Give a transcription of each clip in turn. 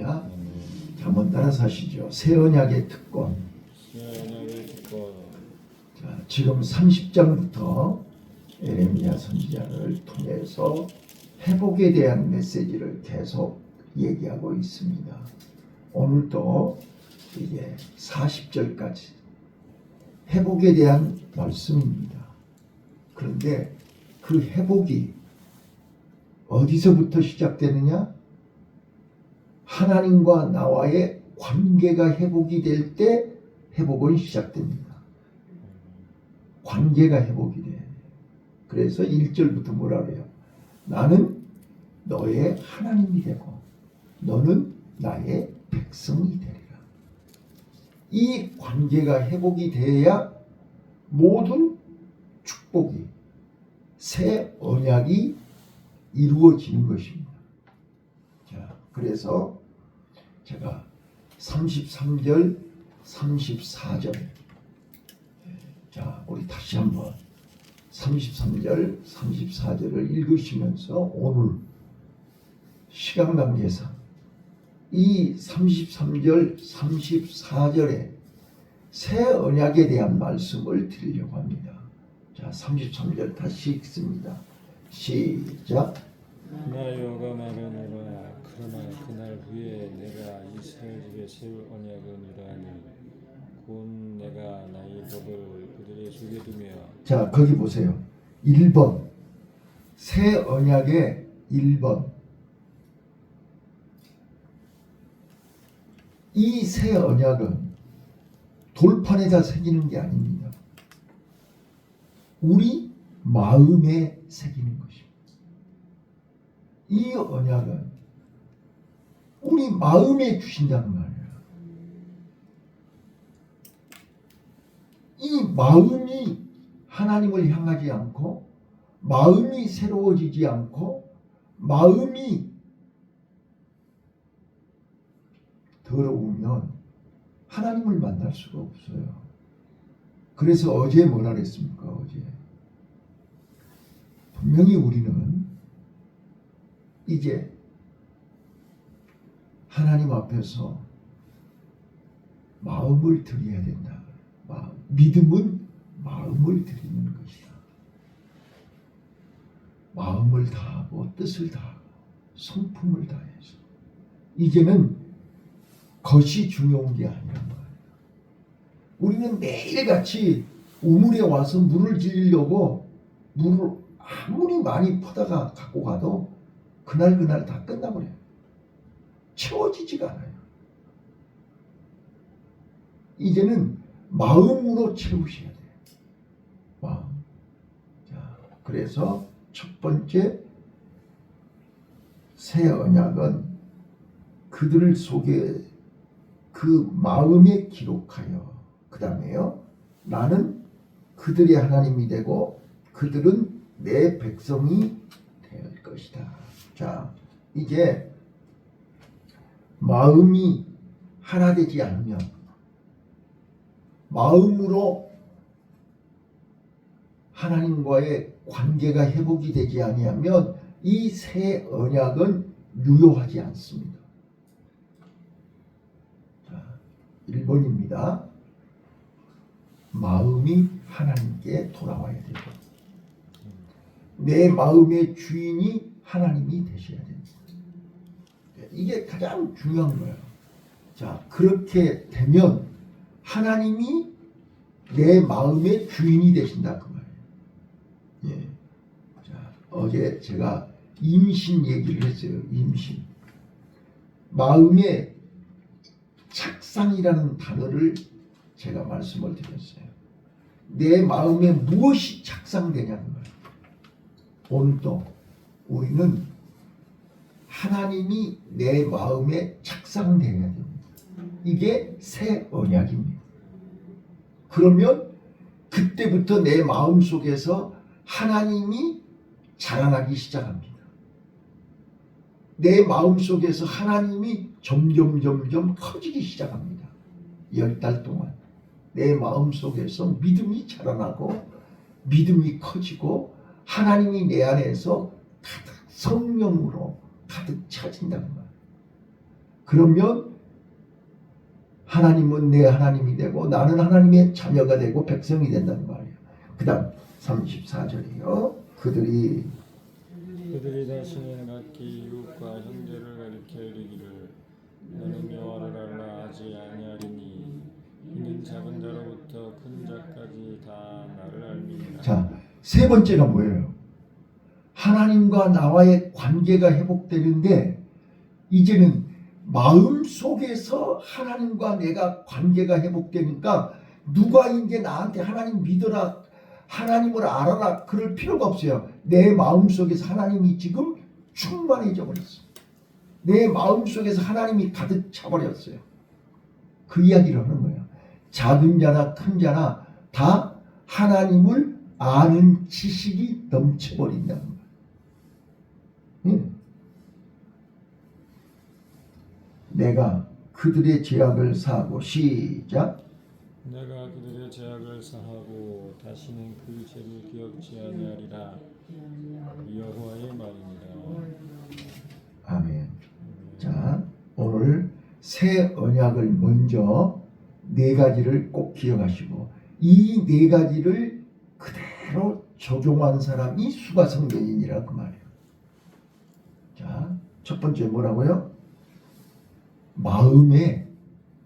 할렐루야. 한번 따라서 하시죠. 새 언약의 특권. 자, 지금 30장부터 에레미야 선지자를 통해서 회복에 대한 메시지를 계속 얘기하고 있습니다. 오늘도 이제 40절까지 회복에 대한 말씀입니다. 그런데 그 회복이 어디서부터 시작되느냐? 하나님과 나와의 관계가 회복이 될 때 회복은 시작됩니다. 관계가 회복이 돼. 그래서 1절부터 뭐라 그래요? 나는 너의 하나님이 되고 너는 나의 백성이 되리라. 이 관계가 회복이 돼야 모든 축복이, 새 언약이 이루어지는 것입니다. 자, 그래서 제가 33절, 34절, 자, 우리 다시 한번 33절, 34절을 읽으시면서 오늘 시간 관계상 이 33절, 34절에 새 언약에 대한 말씀을 드리려고 합니다. 자, 33절 다시 읽습니다. 시작. 나 여호와가 말하노라. 그러나 그날 후에 내가 이스라엘 집에 세울 언약은 이러하니 곧 내가 나의 법을 그들의 속에 두며. 자, 거기 보세요. 1번 새 언약의 1번. 이 새 언약은 돌판에다 새기는 게 아닙니다. 우리 마음에 새기는 것입니다. 이 언약은 우리 마음에 주신다는 말이에요. 이 마음이 하나님을 향하지 않고, 마음이 새로워지지 않고, 마음이 더러우면 하나님을 만날 수가 없어요. 그래서 어제 뭐라 그랬습니까? 어제 분명히 우리는 이제 하나님 앞에서 마음을 드려야 된다. 믿음은 마음을 드리는 것이다. 마음을 다하고 뜻을 다하고 성품을 다해서. 이제는 것이 중요한 게 아니란 말이에요. 우리는 매일같이 우물에 와서 물을 질리려고 물을 아무리 많이 퍼다가 갖고 가도 그날 다 끝나버려요. 채워지지가 않아요. 이제는 마음으로 채우셔야 돼요. 마음. 자, 그래서 첫 번째 새 언약은 그들 속에 그 마음에 기록하여, 그 다음에요, 나는 그들의 하나님이 되고 그들은 내 백성이 될 것이다. 자, 이제 마음이 하나 되지 않으면, 마음으로 하나님과의 관계가 회복이 되지 아니하면 이 새 언약은 유효하지 않습니다. 자, 1번입니다. 마음이 하나님께 돌아와야 되고 내 마음의 주인이 하나님이 되셔야 됩니다. 이게 가장 중요한 거예요. 자, 그렇게 되면 하나님이 내 마음의 주인이 되신다 그 말이에요. 예. 자, 어제 제가 임신 얘기를 했어요. 임신. 마음의 착상이라는 단어를 제가 말씀을 드렸어요. 내 마음에 무엇이 착상되냐는 거예요. 오늘도 우리는 하나님이 내 마음에 착상되어야 됩니다. 이게 새 언약입니다. 그러면 그때부터 내 마음 속에서 하나님이 자라나기 시작합니다. 내 마음 속에서 하나님이 점점 커지기 시작합니다. 10달 동안 내 마음 속에서 믿음이 자라나고 믿음이 커지고 하나님이 내 안에서 가득 성령으로 가득 차진다는 거예요. 그러면 하나님은 내 하나님이 되고 나는 하나님의 자녀가 되고 백성이 된다는 말이에요. 그 다음 34절이요. 그들이 다시는 각기 이웃과 형제를 가리켜 이르기를 너는 여호와를 알라 하지 아니하리니 이는 작은 자로부터 큰 자까지 다 나를 알미니라. 자, 세 번째가 뭐예요? 하나님과 나와의 관계가 회복되는데 이제는 마음 속에서 하나님과 내가 관계가 회복되니까 누가 이제 나한테 하나님 믿어라, 하나님을 알아라 그럴 필요가 없어요. 내 마음 속에서 하나님이 지금 충만해져 버렸어요. 내 마음 속에서 하나님이 가득 차버렸어요. 그 이야기를 하는 거예요. 작은 자나 큰 자나 다 하나님을 아는 지식이 넘쳐버린다는 거예요. 내가 그들의 죄악을 사하고 시작. 내가 그들의 죄악을 사하고 다시는 그 죄를 기억지 아니하리라. 여호와의 말입니다. 아멘. 자, 오늘 새 언약을 먼저 네 가지를 꼭 기억하시고 이 네 가지를 그대로 적용한 사람이 수가성전이니라 그 말이에요. 자, 첫 번째 뭐라고요? 마음에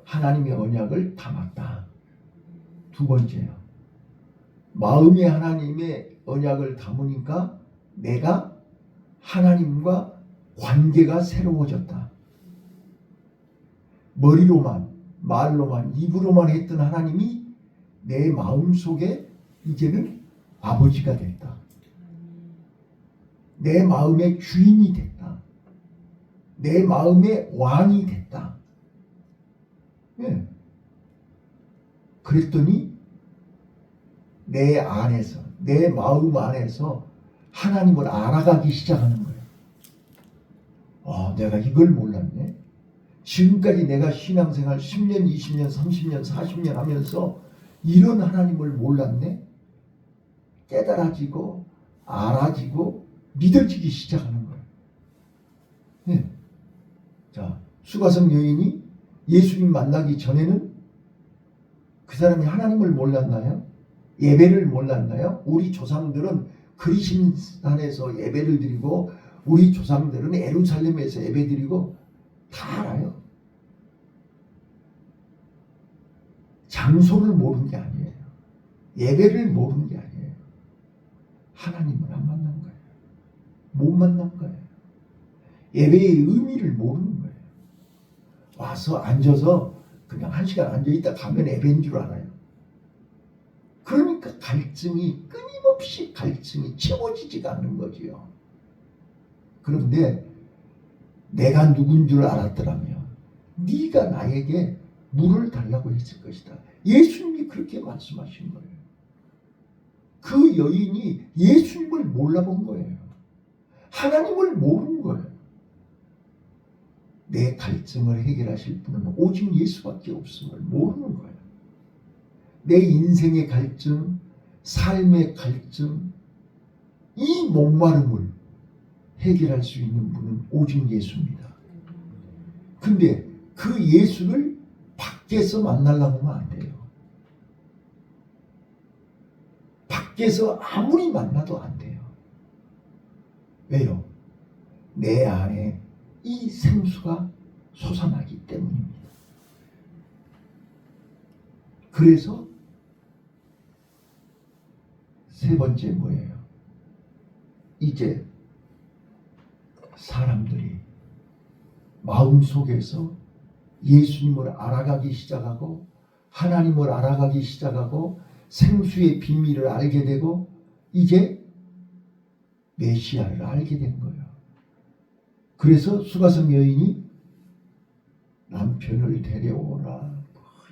하나님의 언약을 담았다. 두 번째요. 마음에 하나님의 언약을 담으니까 내가 하나님과 관계가 새로워졌다. 머리로만, 말로만, 입으로만 했던 하나님이 내 마음 속에 이제는 아버지가 됐다. 내 마음의 주인이 됐다. 내 마음의 왕이 됐다. 예. 그랬더니 내 안에서, 내 마음 안에서 하나님을 알아가기 시작하는 거예요. 내가 이걸 몰랐네. 지금까지 내가 신앙생활 10년, 20년, 30년, 40년 하면서 이런 하나님을 몰랐네. 깨달아지고 알아지고 믿어지기 시작하는 거예요. 네. 자, 수가성 여인이 예수님 만나기 전에는 그 사람이 하나님을 몰랐나요? 예배를 몰랐나요? 우리 조상들은 그리심산에서 예배를 드리고 우리 조상들은 예루살렘에서 예배 드리고 다 알아요. 장소를 모르는 게 아니에요. 예배를 모르는 게 아니에요. 하나님을 안 만난 거예요. 못 만난 거예요. 예배의 의미를 모르는 거예요. 와서 앉아서 그냥 1시간 앉아있다 가면 예배인 줄 알아요. 그러니까 끊임없이 갈증이 채워지지가 않는 거지요. 그런데 내가 누군 줄 알았더라면 네가 나에게 물을 달라고 했을 것이다. 예수님이 그렇게 말씀하신 거예요. 그 여인이 예수님을 몰라본 거예요. 하나님을 모르는 거예요. 내 갈증을 해결하실 분은 오직 예수밖에 없음을 모르는 거예요. 내 인생의 갈증, 삶의 갈증, 이 목마름을 해결할 수 있는 분은 오직 예수입니다. 근데 그 예수를 밖에서 만나려고 하면 안 돼요. 밖에서 아무리 만나도 안 돼요. 왜요? 내 안에 이 생수가 솟아나기 때문입니다. 그래서 세 번째 뭐예요? 이제 사람들이 마음속에서 예수님을 알아가기 시작하고 하나님을 알아가기 시작하고 생수의 비밀을 알게 되고 이제 메시아를 알게 된 거예요. 그래서 수가성 여인이 남편을 데려오라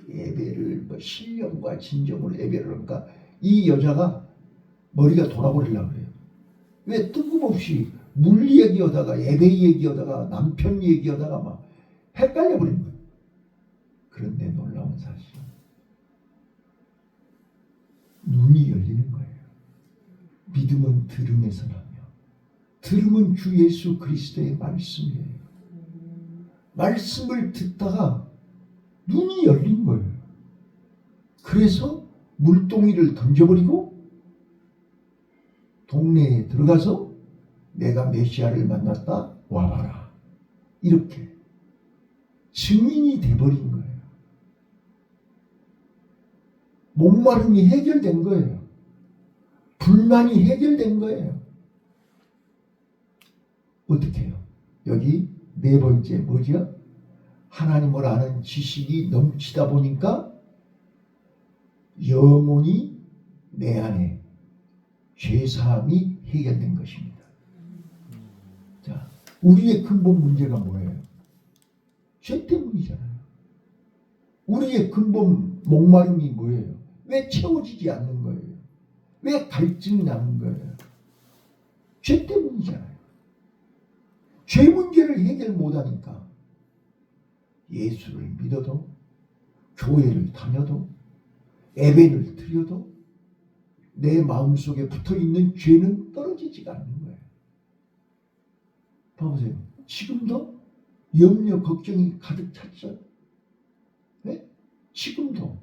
예배를 신령과 진정으로 예배를 하니까 이 여자가 머리가 돌아버리려고 그래요. 왜 뜬금없이 물 얘기하다가 예배 얘기하다가 남편 얘기하다가 막 헷갈려 버린 거예요. 그런데 놀라운 사실은 눈이 열리는 거예요. 믿음은 들음에서 나며 들음은 주 예수 그리스도의 말씀이에요. 말씀을 듣다가 눈이 열린 거예요. 그래서 물동이를 던져버리고 동네에 들어가서 내가 메시아를 만났다, 와봐라. 이렇게 증인이 돼버린 거예요. 목마름이 해결된 거예요. 불만이 해결된 거예요. 어떻게 해요? 여기 네 번째 뭐죠? 하나님을 아는 지식이 넘치다 보니까 영원히 내 안에 죄사함이 해결된 것입니다. 자, 우리의 근본 문제가 뭐예요? 죄 때문이잖아요. 우리의 근본 목마름이 뭐예요? 왜 채워지지 않는 거예요? 왜 갈증이 나는 거예요? 죄 때문이잖아요. 죄 문제를 해결 못하니까 예수를 믿어도 교회를 다녀도 예배를 드려도 내 마음속에 붙어있는 죄는 떨어지지가 않는 거예요. 봐보세요. 지금도 염려 걱정이 가득 찼죠. 네? 지금도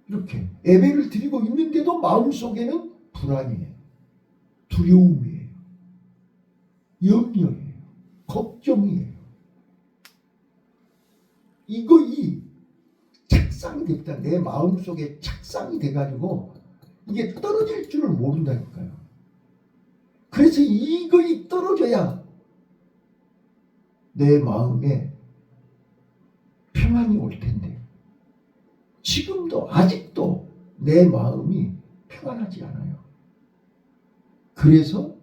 이렇게 예배를 드리고 있는데도 마음속에는 불안이에요. 두려움이에요. 염려예요. 걱정이에요. 이 착상이 됐다. 내 마음속에 착상이 돼가지고 이게 떨어질 줄을 모른다니까요. 그래서 이것이 떨어져야 내 마음에 평안이 올 텐데 지금도 아직도 내 마음이 평안하지 않아요. 그래서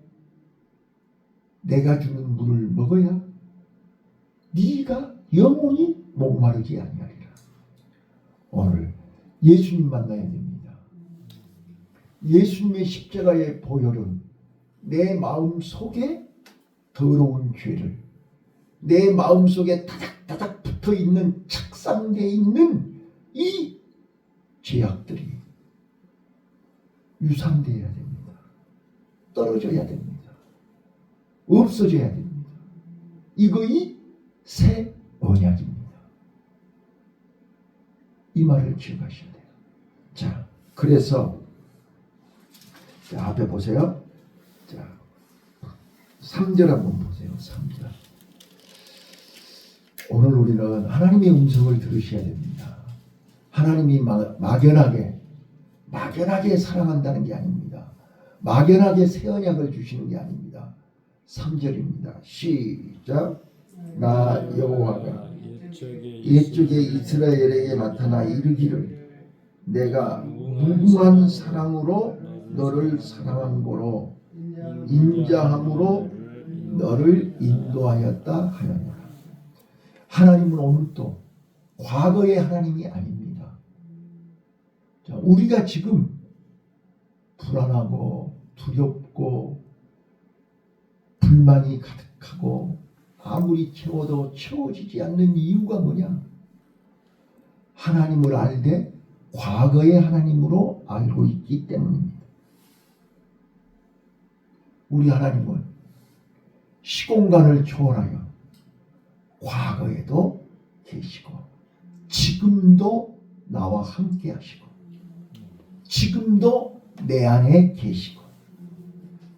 내가 주는 물을 먹어야 네가 영원히 목마르지 아니하리라. 오늘 예수님 만나야 됩니다. 예수님의 십자가의 보혈은 내 마음 속에 더러운 죄를, 내 마음 속에 다닥다닥 붙어있는 착상되어 있는 이 죄악들이 유산되어야 됩니다. 떨어져야 됩니다. 없어져야 됩니다. 이것이 새 언약입니다. 이 말을 기억하셔야 돼요. 자, 그래서 자, 앞에 보세요. 자, 3절 한번 보세요. 3절. 오늘 우리는 하나님의 음성을 들으셔야 됩니다. 하나님이 막연하게 사랑한다는 게 아닙니다. 막연하게 새 언약을 주시는 게 아닙니다. 3절입니다. 시작. 나 여호와가 옛적에 이스라엘에게 나타나 이르기를 내가 무궁한 사랑으로 너를 사랑한 고로 인자함으로 너를 인도하였다 하였노라. 하나님은 오늘도 과거의 하나님이 아닙니다. 자, 우리가 지금 불안하고 두렵고 불만이 가득하고 아무리 채워도 채워지지 않는 이유가 뭐냐? 하나님을 알되 과거의 하나님으로 알고 있기 때문입니다. 우리 하나님은 시공간을 초월하여 과거에도 계시고 지금도 나와 함께 하시고 지금도 내 안에 계시고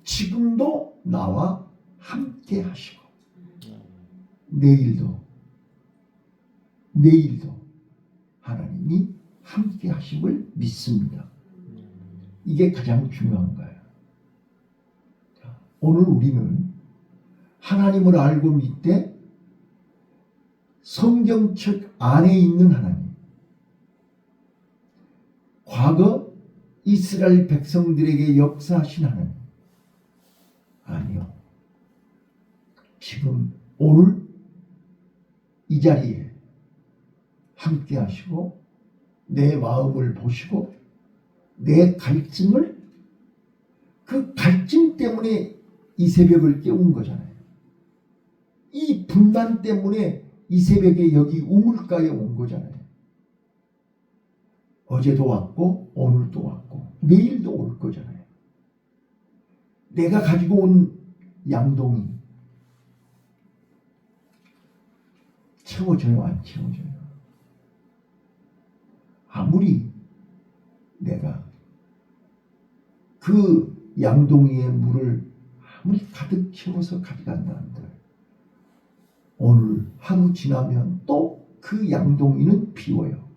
지금도 나와 함께 하시고 내일도 하나님이 함께 하심을 믿습니다. 이게 가장 중요한 거예요. 오늘 우리는 하나님을 알고 믿되 성경책 안에 있는 하나님, 과거 이스라엘 백성들에게 역사하신 하나님, 아니요. 지금 오늘 이 자리에 함께 하시고 내 마음을 보시고 내 갈증을, 그 갈증 때문에 이 새벽을 깨운 거잖아요. 이 분단 때문에 이 새벽에 여기 우물가에 온 거잖아요. 어제도 왔고 오늘도 왔고 내일도 올 거잖아요. 내가 가지고 온 양동이 채워져요, 안 채워져요? 아무리 내가 그 양동이의 물을 아무리 가득 채워서 가져간다 한들 오늘 하루 지나면 또 그 양동이는 비워요.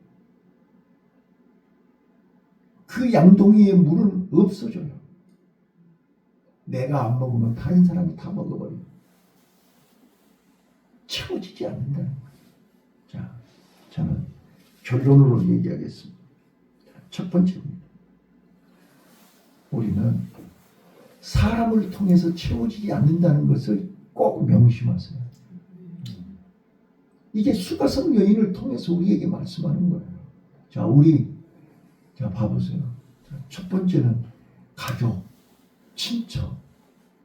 그 양동이의 물은 없어져요. 내가 안 먹으면 다른 사람이 다 먹어버려요. 채워지지 않는다는 거예요. 자, 저는 결론으로 얘기하겠습니다. 첫 번째입니다. 우리는 사람을 통해서 채워지지 않는다는 것을 꼭 명심하세요. 이게 수가성 여인을 통해서 우리에게 말씀하는 거예요. 자, 봐보세요. 첫 번째는 가족, 친척,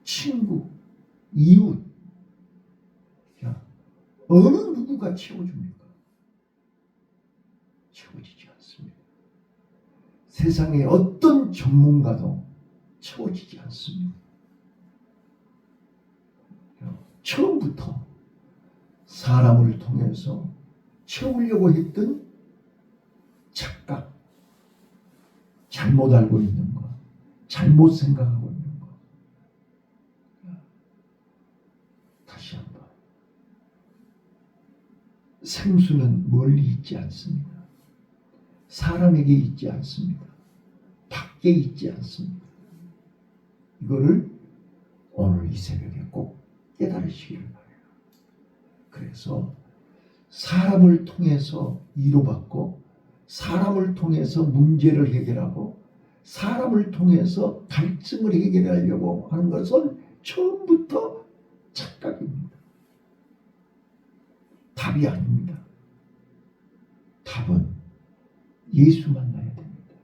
친구, 이웃. 자, 어느 누구가 채워줍니까? 채워지지 않습니다. 세상의 어떤 전문가도 채워지지 않습니다. 처음부터 사람을 통해서 채우려고 했던 착각, 잘못 알고 있는 것, 잘못 생각하고 있는 것. 다시 한번. 생수는 멀리 있지 않습니다. 사람에게 있지 않습니다. 밖에 있지 않습니다. 이거를 오늘 이 새벽에 꼭 깨달으시기를 바랍니다. 그래서 사람을 통해서 위로받고 사람을 통해서 문제를 해결하고 사람을 통해서 갈증을 해결하려고 하는 것은 처음부터 착각입니다. 답이 아닙니다. 답은 예수 만나야 됩니다.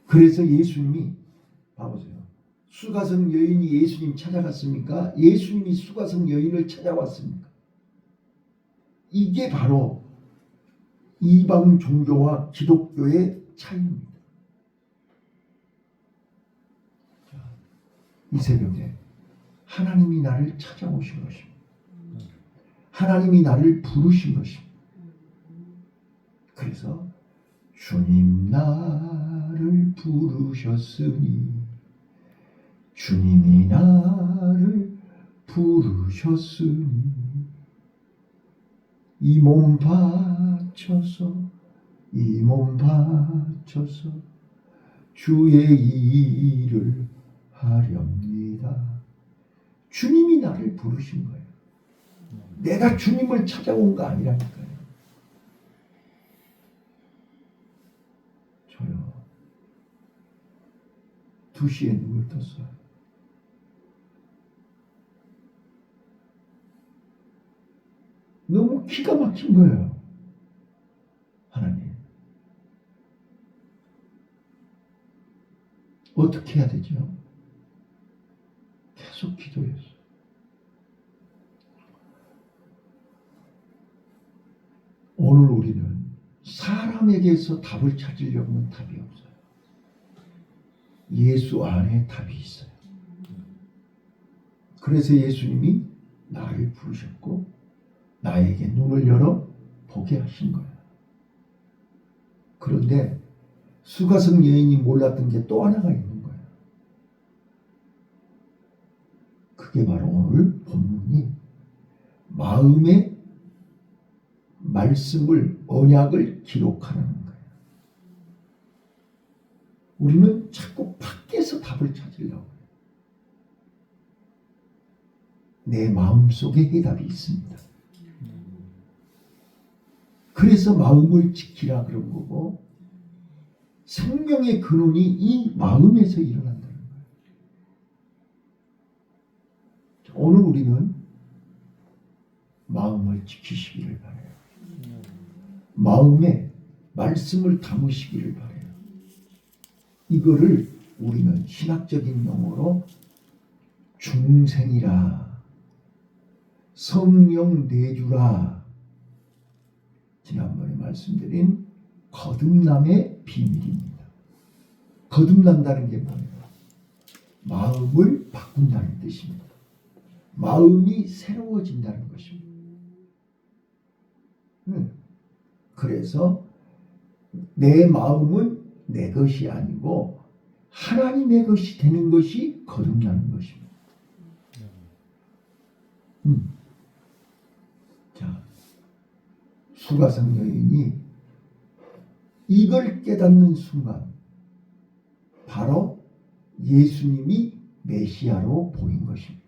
그래서 예수님이 봐보세요. 수가성 여인이 예수님 찾아갔습니까? 예수님이 수가성 여인을 찾아왔습니까? 이게 바로 이방 종교와 기독교의 차이입니다. 이 새벽에 하나님이 나를 찾아오신 것입니다. 하나님이 나를 부르신 것입니다. 그래서 주님 나를 부르셨으니 주님이 나를 부르셨으니 이 몸 바쳐서 주의 일을 하렵니다. 주님이 나를 부르신 거예요. 내가 주님을 찾아온 거 아니라니까요. 저요 2시에 눈을 떴어요. 너무 기가 막힌 거예요. 하나님 어떻게 해야 되죠? 계속 기도했어요. 오늘 우리는 사람에게서 답을 찾으려고 하면 답이 없어요. 예수 안에 답이 있어요. 그래서 예수님이 나를 부르셨고 나에게 눈을 열어 보게 하신 거예요. 그런데 수가성 여인이 몰랐던 게 또 하나가 있는 거예요. 그게 바로 오늘 본문이 마음의 말씀을 언약을 기록하라는 거예요. 우리는 자꾸 밖에서 답을 찾으려고 해요. 내 마음속에 해답이 있습니다. 그래서 마음을 지키라 그런 거고 생명의 근원이 이 마음에서 일어난다는 거예요. 오늘 우리는 마음을 지키시기를 바라요. 마음에 말씀을 담으시기를 바라요. 이거를 우리는 신학적인 용어로 중생이라 성령 내주라 지난번에 말씀드린 거듭남의 비밀입니다. 거듭난다는 게 뭐예요? 마음을 바꾼다는 뜻입니다. 마음이 새로워진다는 것입니다. 그래서 내 마음은 내 것이 아니고 하나님의 것이 되는 것이 거듭나는 것입니다. 자, 수가성 여인이 이걸 깨닫는 순간 바로 예수님이 메시아로 보인 것입니다.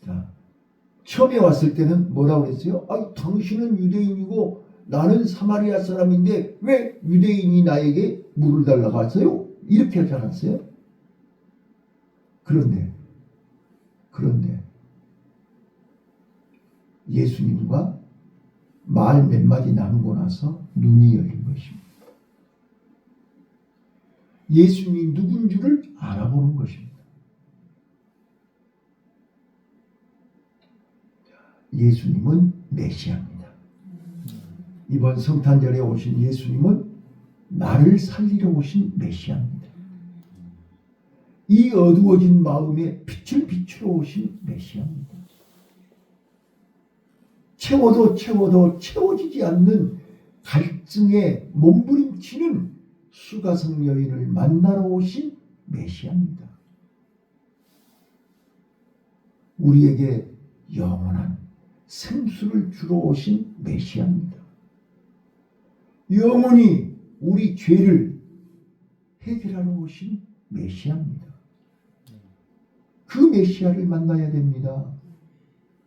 자, 처음에 왔을 때는 뭐라고 그랬어요? 아, 당신은 유대인이고 나는 사마리아 사람인데 왜 유대인이 나에게 물을 달라고 하세요? 이렇게 하지 않았어요? 그런데 예수님과 말 몇 마디 나누고 나서 눈이 열린 것입니다. 예수님이 누군 줄을 알아보는 것입니다. 예수님은 메시아입니다. 이번 성탄절에 오신 예수님은 나를 살리러 오신 메시아입니다. 이 어두워진 마음에 빛을 비추러 오신 메시아입니다. 채워도 채워지지 않는 갈증에 몸부림치는 수가성 여인을 만나러 오신 메시아입니다. 우리에게 영원한 생수를 주러 오신 메시아입니다. 영원히 우리 죄를 해결하러 오신 메시아입니다. 그 메시아를 만나야 됩니다.